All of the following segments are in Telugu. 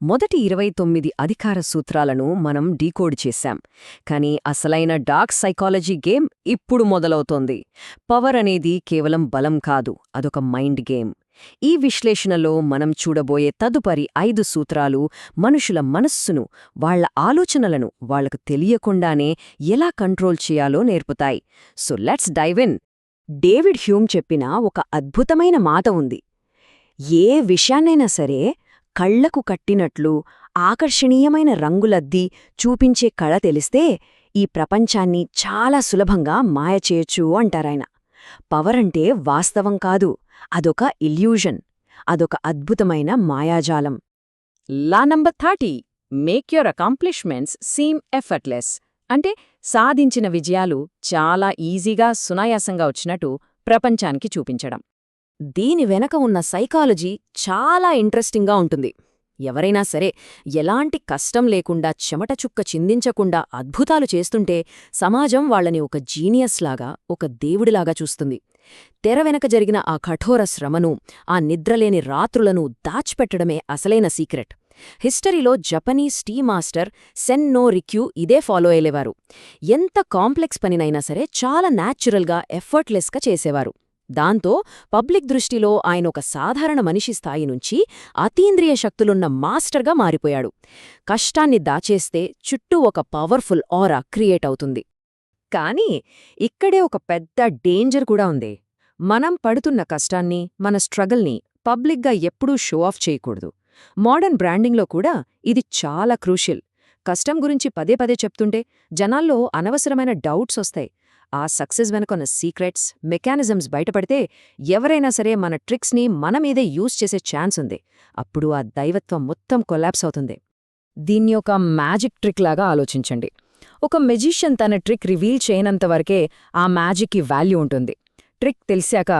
మొదటి 29 అధికార సూత్రాలను మనం డీకోడ్ చేశాం. కానీ అసలైన డార్క్ సైకాలజీ గేమ్ ఇప్పుడు మొదలవుతోంది. పవర్ అనేది కేవలం బలం కాదు, అదొక మైండ్ గేమ్. ఈ విశ్లేషణలో మనం చూడబోయే తదుపరి 5 సూత్రాలు మనుషుల మనస్సును, వాళ్ల ఆలోచనలను వాళ్లకు తెలియకుండానే ఎలా కంట్రోల్ చేయాలో నేర్పుతాయి. So let's dive in. David Hume చెప్పిన ఒక అద్భుతమైన మాట ఉంది. ఏ విషయాన్నైనా సరే కళ్లకు కట్టినట్లు ఆకర్షణీయమైన రంగులద్ది చూపించే కళ తెలిస్తే ఈ ప్రపంచాన్ని చాలా సులభంగా మాయ చేయొచ్చు అంటారాయన. పవర్ అంటే వాస్తవం కాదు, అదొక ఇల్యూషన్, అదొక అద్భుతమైన మాయాజాలం. Law number 30, make your accomplishments seem effortless. అంటే సాధించిన విజయాలు చాలా ఈజీగా సునాయాసంగా వచ్చినట్టు ప్రపంచానికి చూపించడం. దీని వెనక ఉన్న సైకాలజీ చాలా ఇంట్రెస్టింగ్గా ఉంటుంది. ఎవరైనా సరే ఎలాంటి కష్టం లేకుండా చెమట చుక్క చిందించకుండా అద్భుతాలు చేస్తుంటే సమాజం వాళ్ళని ఒక జీనియస్లాగా, ఒక దేవుడిలాగా చూస్తుంది. తెర వెనక జరిగిన ఆ కఠోర శ్రమను, ఆ నిద్రలేని రాత్రులను దాచిపెట్టడమే అసలైన సీక్రెట్. హిస్టరీలో జపనీస్ టీ మాస్టర్ సెన్నో రిక్యూ ఇదే ఫాలో అయ్యేవారు. ఎంత కాంప్లెక్స్ పనినైనా సరే చాలా న్యాచురల్గా, ఎఫర్ట్లెస్గా చేసేవారు. దాంతో పబ్లిక్ దృష్టిలో ఆయన ఒక సాధారణ మనిషి స్థాయి నుంచి అతీంద్రియ శక్తులున్న మాస్టర్గా మారిపోయాడు. కష్టాన్ని దాచేస్తే చుట్టూ ఒక పవర్ఫుల్ ఆరా క్రియేట్ అవుతుంది. కానీ ఇక్కడే ఒక పెద్ద డేంజర్ కూడా ఉంది. మనం పడుతున్న కష్టాన్ని, మన స్ట్రగల్ని పబ్లిక్గా ఎప్పుడూ షో ఆఫ్ చేయకూడదు. మోడర్న్ బ్రాండింగ్లో కూడా ఇది చాలా క్రూషియల్. కష్టం గురించి పదే పదే చెప్తుంటే జనాల్లో అనవసరమైన డౌట్స్ వస్తాయి. ఆ సక్సెస్ వెనుకొన్న సీక్రెట్స్, మెకానిజమ్స్ బయటపడితే ఎవరైనా సరే మన ట్రిక్స్ని మన మీదే యూజ్ చేసే ఛాన్స్ ఉంది. అప్పుడు ఆ దైవత్వం మొత్తం కొలాప్స్ అవుతుంది. దీన్ని ఒక మ్యాజిక్ ట్రిక్ లాగా ఆలోచించండి. ఒక మెజిషియన్ తన ట్రిక్ రివీల్ చేయనంతవరకే ఆ మ్యాజిక్కి వాల్యూ ఉంటుంది. ట్రిక్ తెలిసాక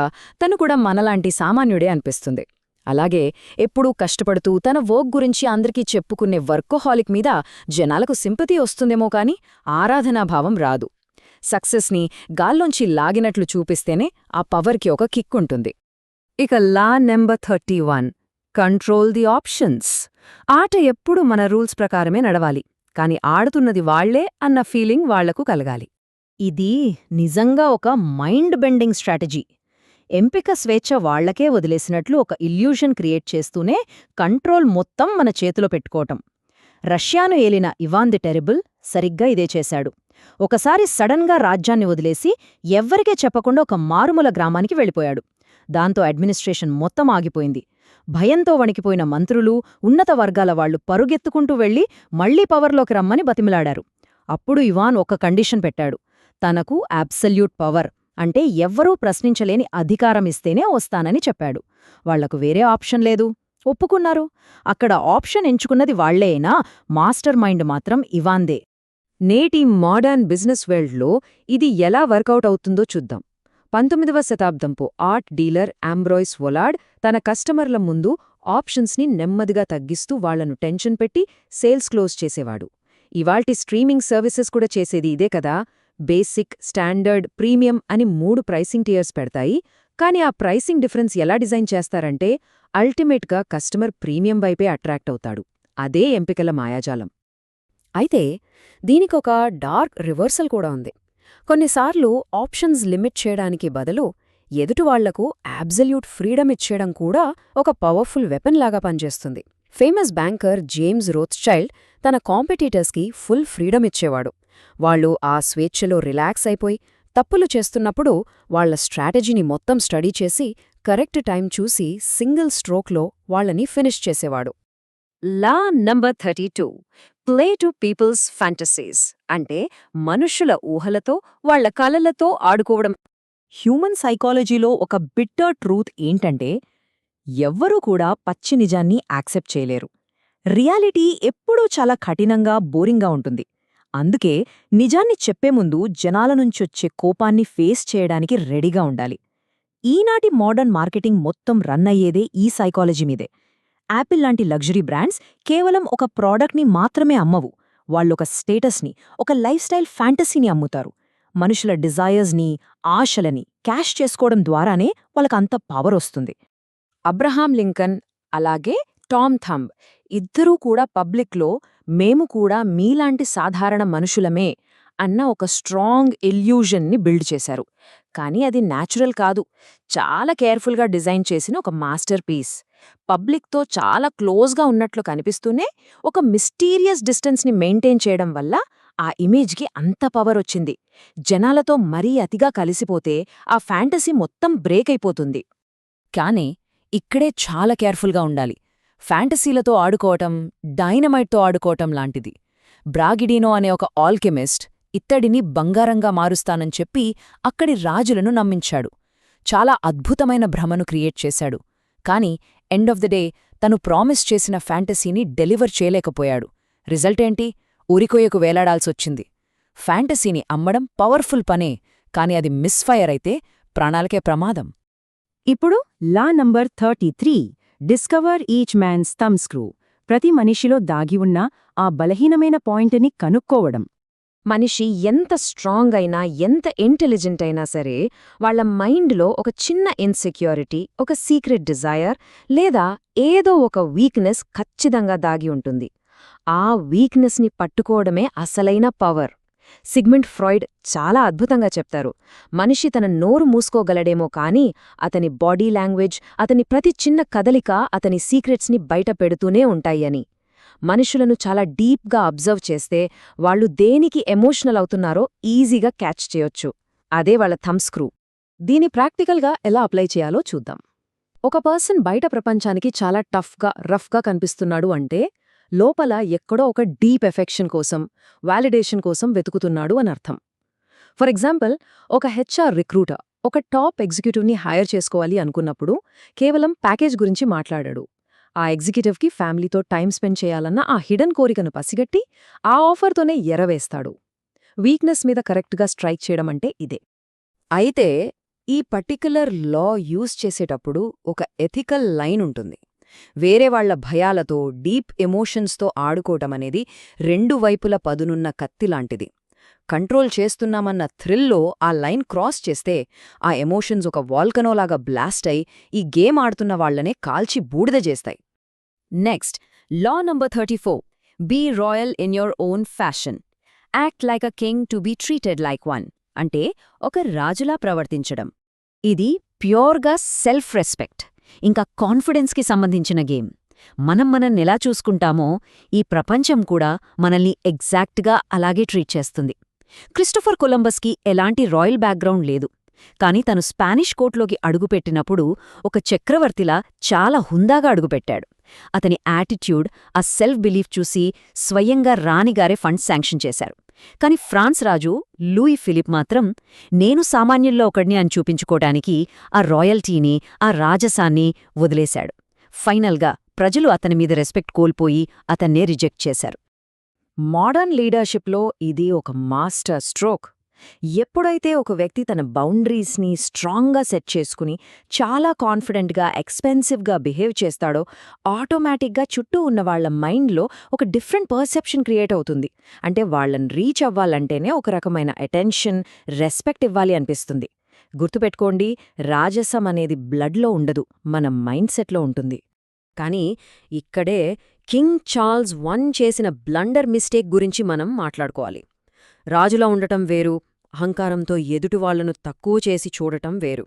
తను కూడా మనలాంటి సామాన్యుడే అనిపిస్తుంది. అలాగే ఎప్పుడూ కష్టపడుతూ తన వర్క్ గురించి అందరికీ చెప్పుకునే వర్కోహాలిక్ మీద జనాలకు సింపతి వస్తుందేమో కానీ ఆరాధనాభావం రాదు. సక్సెస్ని గాల్లోంచి లాగినట్లు చూపిస్తేనే ఆ పవర్కి ఒక కిక్ ఉంటుంది. ఇక లా నెంబర్ 31, కంట్రోల్ ది ఆప్షన్స్. ఆట ఎప్పుడూ మన రూల్స్ ప్రకారమే నడవాలి, కాని ఆడుతున్నది వాళ్లే అన్న ఫీలింగ్ వాళ్లకు కలగాలి. ఇది నిజంగా ఒక మైండ్ బెండింగ్ స్ట్రాటజీ. ఎంపిక స్వేచ్ఛ వాళ్లకే వదిలేసినట్లు ఒక ఇల్యూషన్ క్రియేట్ చేస్తూనే కంట్రోల్ మొత్తం మన చేతిలో పెట్టుకోవటం. రష్యాను ఏలిన ఇవాన్ ది టెరిబుల్ సరిగ్గా ఇదే చేశాడు. ఒకసారి సడన్గా రాజ్యాన్ని వదిలేసి ఎవ్వరికే చెప్పకుండా ఒక మారుమూల గ్రామానికి వెళ్ళిపోయాడు. దాంతో అడ్మినిస్ట్రేషన్ మొత్తం ఆగిపోయింది. భయంతో వణికిపోయిన మంత్రులు, ఉన్నత వర్గాల వాళ్లు పరుగెత్తుకుంటూ వెళ్లి మళ్లీ పవర్లోకి రమ్మని బతిమిలాడారు. అప్పుడు ఇవాన్ ఒక కండిషన్ పెట్టాడు. తనకు అబ్సల్యూట్ పవర్, అంటే ఎవ్వరూ ప్రశ్నించలేని అధికారమిస్తేనే వస్తానని చెప్పాడు. వాళ్లకు వేరే ఆప్షన్ లేదు. ఒప్పుకున్నారు. అక్కడ ఆప్షన్ ఎంచుకున్నది వాళ్లే అయినా మాస్టర్ మైండ్ మాత్రం ఇవాన్దే. నేటి మోడర్న్ బిజినెస్ వరల్డ్లో ఇది ఎలా వర్కౌట్ అవుతుందో చూద్దాం. 19వ శతాబ్దంపు ఆర్ట్ డీలర్ ఆంబ్రోయిస్ వొలార్డ్ తన కస్టమర్ల ముందు ఆప్షన్స్ని నెమ్మదిగా తగ్గిస్తూ వాళ్లను టెన్షన్ పెట్టి సేల్స్ క్లోజ్ చేసేవాడు. ఇవాల్టి స్ట్రీమింగ్ సర్వీసెస్ కూడా చేసేది ఇదే కదా. బేసిక్, స్టాండర్డ్, ప్రీమియం అని 3 ప్రైసింగ్ టియర్స్ పెడతాయి. కానీ ఆ ప్రైసింగ్ డిఫరెన్స్ ఎలా డిజైన్ చేస్తారంటే అల్టిమేట్గా కస్టమర్ ప్రీమియం వైపే అట్రాక్ట్ అవుతాడు. అదే ఎంపికల మాయాజాలం. అయితే దీనికొక డార్క్ రివర్సల్ కూడా ఉంది. కొన్నిసార్లు ఆప్షన్స్ లిమిట్ చేయడానికి బదులు ఎదుటివాళ్లకు అబ్సల్యూట్ ఫ్రీడమ్ ఇచ్చేయడం కూడా ఒక పవర్ఫుల్ వెపన్ లాగా పనిచేస్తుంది. ఫేమస్ బ్యాంకర్ జేమ్స్ రోత్స్చైల్డ్ తన కాంపిటీటర్స్కి ఫుల్ ఫ్రీడమ్ ఇచ్చేవాడు. వాళ్లు ఆ స్వేచ్ఛలో రిలాక్స్ అయిపోయి తప్పులు చేస్తున్నప్పుడు వాళ్ల స్ట్రాటజీని మొత్తం స్టడీ చేసి కరెక్ట్ టైం చూసి సింగిల్ స్ట్రోక్లో వాళ్లని ఫినిష్ చేసేవాడు. Law number 32, play to people's fantasies. అంటే మనుష్యుల ఊహలతో, వాళ్ల కలలతో ఆడుకోవడం. హ్యూమన్ సైకాలజీలో ఒక బిట్టర్ ట్రూత్ ఏంటంటే ఎవ్వరూ కూడా పచ్చి నిజాన్ని యాక్సెప్ట్ చేయలేరు. రియాలిటీ ఎప్పుడూ చాలా కఠినంగా, బోరింగ్గా ఉంటుంది. అందుకే నిజాన్ని చెప్పే ముందు జనాల నుంచొచ్చే కోపాన్ని ఫేస్ చేయడానికి రెడీగా ఉండాలి. ఈనాటి మోడర్న్ మార్కెటింగ్ మొత్తం రన్ అయ్యేదే ఈ సైకాలజీ మీదే. యాపిల్ లాంటి లగ్జరీ బ్రాండ్స్ కేవలం ఒక ప్రోడక్ట్ని మాత్రమే అమ్మవు. వాళ్ళొక స్టేటస్ని, ఒక లైఫ్ స్టైల్ ఫ్యాంటసీని అమ్ముతారు. మనుషుల డిజైర్స్ని, ఆశలని క్యాష్ చేసుకోవడం ద్వారానే వాళ్ళకంత పవర్ వస్తుంది. అబ్రహాం లింకన్, అలాగే టామ్ థంబ్ ఇద్దరూ కూడా పబ్లిక్లో మేము కూడా మీలాంటి సాధారణ మనుషులమే అన్న ఒక స్ట్రాంగ్ ఇల్యూజన్ని బిల్డ్ చేశారు. కానీ అది న్యాచురల్ కాదు, చాలా కేర్ఫుల్గా డిజైన్ చేసిన ఒక మాస్టర్ పీస్. పబ్లిక్తో చాలా క్లోజ్గా ఉన్నట్లు కనిపిస్తూనే ఒక మిస్టీరియస్ డిస్టెన్స్ని మెయింటైన్ చేయడం వల్ల ఆ ఇమేజ్కి అంత పవర్ వచ్చింది. జనాలతో మరీ అతిగా కలిసిపోతే ఆ ఫ్యాంటసీ మొత్తం బ్రేక్ అయిపోతుంది. కానీ ఇక్కడే చాలా కేర్ఫుల్గా ఉండాలి. ఫ్యాంటసీలతో ఆడుకోవటం డైనమైట్తో ఆడుకోవటం లాంటిది. బ్రాగిడినో అనే ఒక ఆల్కెమిస్ట్ ఇత్తడిని బంగారంగా మారుస్తానని చెప్పి అక్కడి రాజులను నమ్మించాడు. చాలా అద్భుతమైన భ్రమను క్రియేట్ చేశాడు. కాని ఎండ్ ఆఫ్ ద డే తను ప్రామిస్ చేసిన ఫ్యాంటసీని డెలివర్ చేయలేకపోయాడు. రిజల్టేంటి? ఉరికొయ్యకు వేలాడాల్సొచ్చింది. ఫ్యాంటసీని అమ్మడం పవర్ఫుల్ పనే, కాని అది మిస్ఫైర్ అయితే ప్రాణాలకే ప్రమాదం. ఇప్పుడు law number 33 discover each man's thumbscrew. ప్రతి మనిషిలో దాగి ఉన్న ఆ బలహీనమైన పాయింట్ని కనుక్కోవడం. మనిషి ఎంత స్ట్రాంగ్ అయినా, ఎంత ఇంటెలిజెంట్ అయినా సరే, వాళ్ల మైండ్లో ఒక చిన్న ఇన్సెక్యూరిటీ, ఒక సీక్రెట్ డిజైర్ లేదా ఏదో ఒక వీక్నెస్ ఖచ్చితంగా దాగి ఉంటుంది. ఆ వీక్నెస్ని పట్టుకోవడమే అసలైన పవర్. సిగ్మండ్ ఫ్రాయిడ్ చాలా అద్భుతంగా చెప్తారు, మనిషి తన నోరు మూసుకోగలడేమో కానీ అతని బాడీ లాంగ్వేజ్, అతని ప్రతి చిన్న కదలిక అతని సీక్రెట్స్ని బయట పెడుతూనే ఉంటాయని. మనుషులను చాలా డీప్గా అబ్జర్వ్ చేస్తే వాళ్ళు దేనికి ఎమోషనల్ అవుతున్నారో ఈజీగా క్యాచ్ చేయొచ్చు. అదే వాళ్ళ థంబ్ స్క్రూ. దీని ప్రాక్టికల్గా ఎలా అప్లై చేయాలో చూద్దాం. ఒక పర్సన్ బయట ప్రపంచానికి చాలా రఫ్గా కనిపిస్తున్నాడు అంటే లోపల ఎక్కడో ఒక డీప్ ఎఫెక్షన్ కోసం, వాలిడేషన్ కోసం వెతుకుతున్నాడు అనర్థం. ఫర్ ఎగ్జాంపుల్, ఒక హెచ్ఆర్ రిక్రూటర్ ఒక టాప్ ఎగ్జిక్యూటివ్ని హైర్ చేసుకోవాలి అనుకున్నప్పుడు కేవలం ప్యాకేజ్ గురించి మాట్లాడాడు. ఆ ఎగ్జిక్యూటివ్కి ఫ్యామిలీతో టైం స్పెండ్ చేయాలన్న ఆ హిడెన్ కోరికను పసిగట్టి ఆ ఆఫర్తోనే ఎరవేస్తాడు. వీక్నెస్ మీద కరెక్ట్గా స్ట్రైక్ చేయడం అంటే ఇదే. అయితే ఈ పర్టిక్యులర్ లా యూజ్ చేసేటప్పుడు ఒక ఎథికల్ లైన్ ఉంటుంది. వేరే వాళ్ల భయాలతో, డీప్ ఎమోషన్స్తో ఆడుకోవటమనేది రెండు వైపుల పదునున్న కత్తిలాంటిది. కంట్రోల్ చేస్తున్నామన్న థ్రిల్లో ఆ లైన్ క్రాస్ చేస్తే ఆ ఎమోషన్స్ ఒక వాల్కనోలాగా బ్లాస్ట్ అయి ఈ గేమ్ ఆడుతున్న వాళ్లనే కాల్చి బూడిద చేస్తాయి. Next, law number 34 be royal in your own fashion. Act like a king to be treated like one. అంటే ఒక రాజులా ప్రవర్తించడం. ఇది ప్యూర్గా సెల్ఫ్ రెస్పెక్ట్, ఇంకా కాన్ఫిడెన్స్కి సంబంధించిన గేమ్. మనల్నెలా చూసుకుంటామో ఈ ప్రపంచం కూడా మనల్ని ఎగ్జాక్ట్గా అలాగే ట్రీట్ చేస్తుంది. క్రిస్టోఫర్ కొలంబస్కి ఎలాంటి రాయల్ బ్యాక్గ్రౌండ్ లేదు, కాని తను స్పానిష్ కోర్టులోకి అడుగుపెట్టినప్పుడు ఒక చక్రవర్తిలా చాలా హుందాగా అడుగుపెట్టాడు. అతని యాటిట్యూడ్, ఆ సెల్ఫ్ బిలీఫ్ చూసి స్వయంగా రాణిగారే ఫండ్స్ శాంక్షన్ చేశారు. కాని ఫ్రాన్స్ రాజు లూయి ఫిలిప్ మాత్రం నేను సామాన్యుల్లో ఒకడిని అని చూపించుకోటానికి ఆ రాయల్టీని, ఆ రాజసాన్ని వదిలేశాడు. ఫైనల్గా ప్రజలు అతని మీద రెస్పెక్ట్ కోల్పోయి అతన్నే రిజెక్ట్ చేశారు. మోడర్న్ లీడర్షిప్లో ఇది ఒక మాస్టర్ స్ట్రోక్. ఎప్పుడైతే ఒక వ్యక్తి తన బౌండరీస్ని స్ట్రాంగ్గా సెట్ చేసుకుని చాలా కాన్ఫిడెంట్గా, ఎక్స్పెన్సివ్గా బిహేవ్ చేస్తాడో ఆటోమేటిక్గా చుట్టూ ఉన్న వాళ్ల మైండ్లో ఒక డిఫరెంట్ పర్సెప్షన్ క్రియేట్ అవుతుంది. అంటే వాళ్లను రీచ్ అవ్వాలంటేనే ఒక రకమైన అటెన్షన్, రెస్పెక్ట్ ఇవ్వాలి అనిపిస్తుంది. గుర్తుపెట్టుకోండి, రాజసం అనేది బ్లడ్లో ఉండదు, మన మైండ్ సెట్లో ఉంటుంది. కానీ ఇక్కడే కింగ్ చార్ల్స్ I చేసిన బ్లండర్ మిస్టేక్ గురించి మనం మాట్లాడుకోవాలి. రాజులా ఉండటం వేరు, అహంకారంతో ఎదుటివాళ్లను తక్కువ చేసి చూడటం వేరు.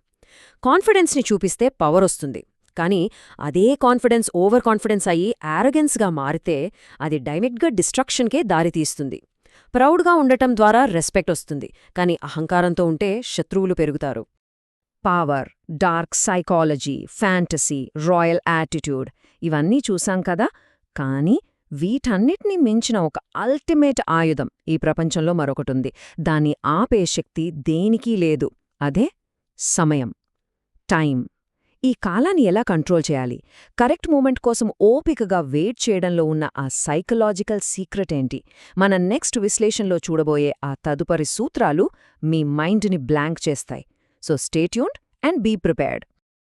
కాన్ఫిడెన్స్ని చూపిస్తే పవరొస్తుంది, కానీ అదే కాన్ఫిడెన్స్ ఓవర్ కాన్ఫిడెన్స్ అయ్యి యారగెన్స్గా మారితే అది డైరెక్ట్గా డిస్ట్రక్షన్కే దారితీస్తుంది. ప్రౌడ్గా ఉండటం ద్వారా రెస్పెక్ట్ వస్తుంది, కానీ అహంకారంతో ఉంటే శత్రువులు పెరుగుతారు. Power, dark psychology, fantasy, royal attitude ఇవన్నీ చూసాం కదా. కానీ వీటన్నిటినీ మించిన ఒక అల్టిమేట్ ఆయుధం ఈ ప్రపంచంలో మరొకటుంది. దాన్ని ఆపే శక్తి దేనికీ లేదు. అదే సమయం, టైం. ఈ కాలాన్ని ఎలా కంట్రోల్ చేయాలి, కరెక్ట్ మూమెంట్ కోసం ఓపికగా వెయిట్ చేయడంలో ఉన్న ఆ సైకలాజికల్ సీక్రెట్ ఏంటి? మన నెక్స్ట్ విశ్లేషణలో చూడబోయే ఆ తదుపరి సూత్రాలు మీ మైండ్ని బ్లాంక్ చేస్తాయి. So stay tuned and be prepared.